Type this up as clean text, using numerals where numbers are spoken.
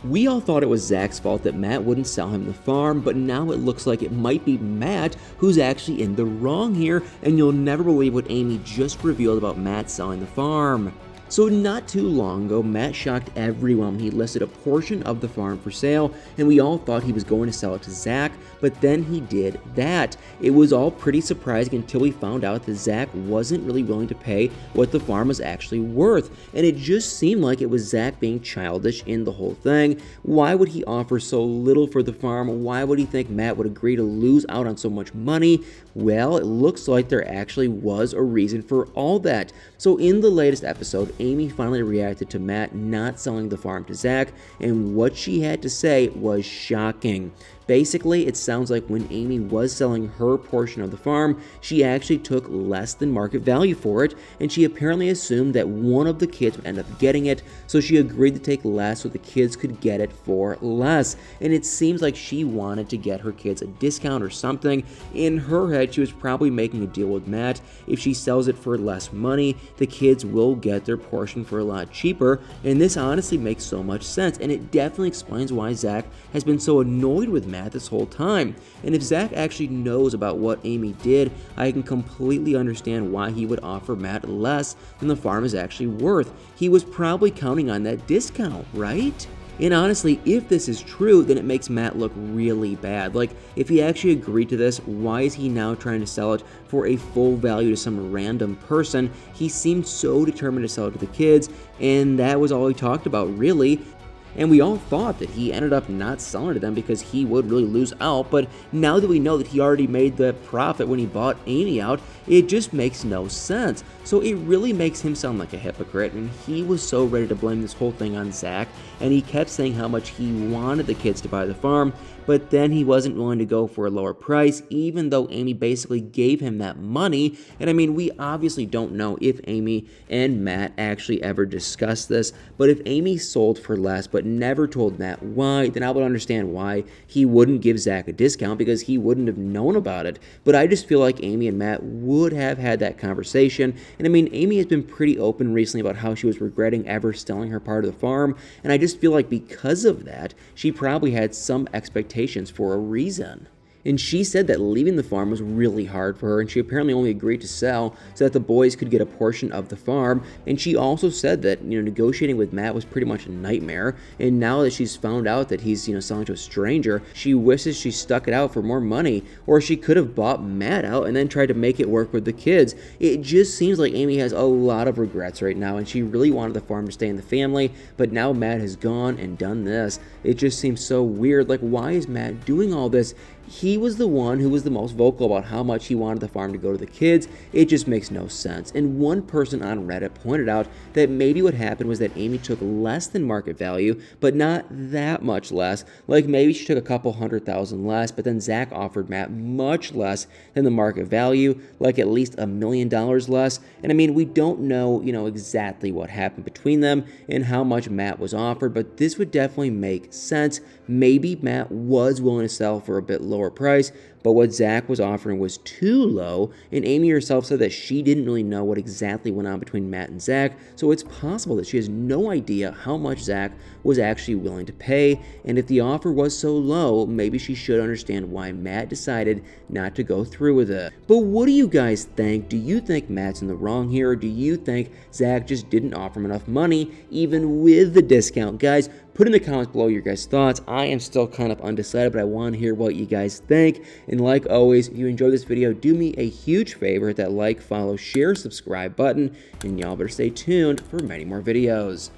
We all thought it was Zach's fault that Matt wouldn't sell him the farm, but now it looks like it might be Matt who's actually in the wrong here, and you'll never believe what Amy just revealed about Matt selling the farm. So not too long ago, Matt shocked everyone when he listed a portion of the farm for sale, and we all thought he was going to sell it to Zach, but then he did that. It was all pretty surprising until we found out that Zach wasn't really willing to pay what the farm was actually worth, and it just seemed like it was Zach being childish in the whole thing. Why would he offer so little for the farm? Why would he think Matt would agree to lose out on so much money? Well, it looks like there actually was a reason for all that. So in the latest episode, Amy finally reacted to Matt not selling the farm to Zach, and what she had to say was shocking. Basically, it sounds like when Amy was selling her portion of the farm, she actually took less than market value for it, and she apparently assumed that one of the kids would end up getting it, so she agreed to take less so the kids could get it for less. And it seems like she wanted to get her kids a discount or something. In her head, she was probably making a deal with Matt. If she sells it for less money, the kids will get their portion for a lot cheaper, and this honestly makes so much sense, and it definitely explains why Zach has been so annoyed with Matt this whole time. And if Zach actually knows about what Amy did, I can completely understand why he would offer Matt less than the farm is actually worth. He was probably counting on that discount, right? And honestly, if this is true, then it makes Matt look really bad. Like, if he actually agreed to this, why is he now trying to sell it for a full value to some random person? He seemed so determined to sell it to the kids, and that was all he talked about, really. And we all thought that he ended up not selling it to them because he would really lose out, but now that we know that he already made the profit when he bought Amy out, it just makes no sense. So it really makes him sound like a hypocrite, and he was so ready to blame this whole thing on Zach, and he kept saying how much he wanted the kids to buy the farm, but then he wasn't willing to go for a lower price, even though Amy basically gave him that money. And I mean, we obviously don't know if Amy and Matt actually ever discussed this, but if Amy sold for less but never told Matt why, then I would understand why he wouldn't give Zach a discount, because he wouldn't have known about it. But I just feel like Amy and Matt would have had that conversation. And I mean, Amy has been pretty open recently about how she was regretting ever selling her part of the farm, and I just feel like because of that, she probably had some expectations for a reason. And she said that leaving the farm was really hard for her, and she apparently only agreed to sell so that the boys could get a portion of the farm. And she also said that, negotiating with Matt was pretty much a nightmare, and now that she's found out that he's, selling to a stranger, she wishes she stuck it out for more money, or she could have bought Matt out and then tried to make it work with the kids. It just seems like Amy has a lot of regrets right now, and she really wanted the farm to stay in the family, but now Matt has gone and done this. It just seems so weird. Like, why is Matt doing all this? He was the one who was the most vocal about how much he wanted the farm to go to the kids. It just makes no sense. And one person on Reddit pointed out that maybe what happened was that Amy took less than market value, but not that much less. Like, maybe she took a couple $100,000 less, but then Zach offered Matt much less than the market value, like at least $1 million less. And I mean, we don't know, exactly what happened between them and how much Matt was offered, but this would definitely make sense. Maybe Matt was willing to sell for a bit lower price, but what Zach was offering was too low, and Amy herself said that she didn't really know what exactly went on between Matt and Zach, so it's possible that she has no idea how much Zach was actually willing to pay, and if the offer was so low, maybe she should understand why Matt decided not to go through with it. But what do you guys think? Do you think Matt's in the wrong here, or do you think Zach just didn't offer him enough money, even with the discount? Guys, put in the comments below your guys' thoughts. I am still kind of undecided, but I want to hear what you guys think. And like always, if you enjoyed this video, do me a huge favor, hit that like, follow, share, subscribe button, and y'all better stay tuned for many more videos.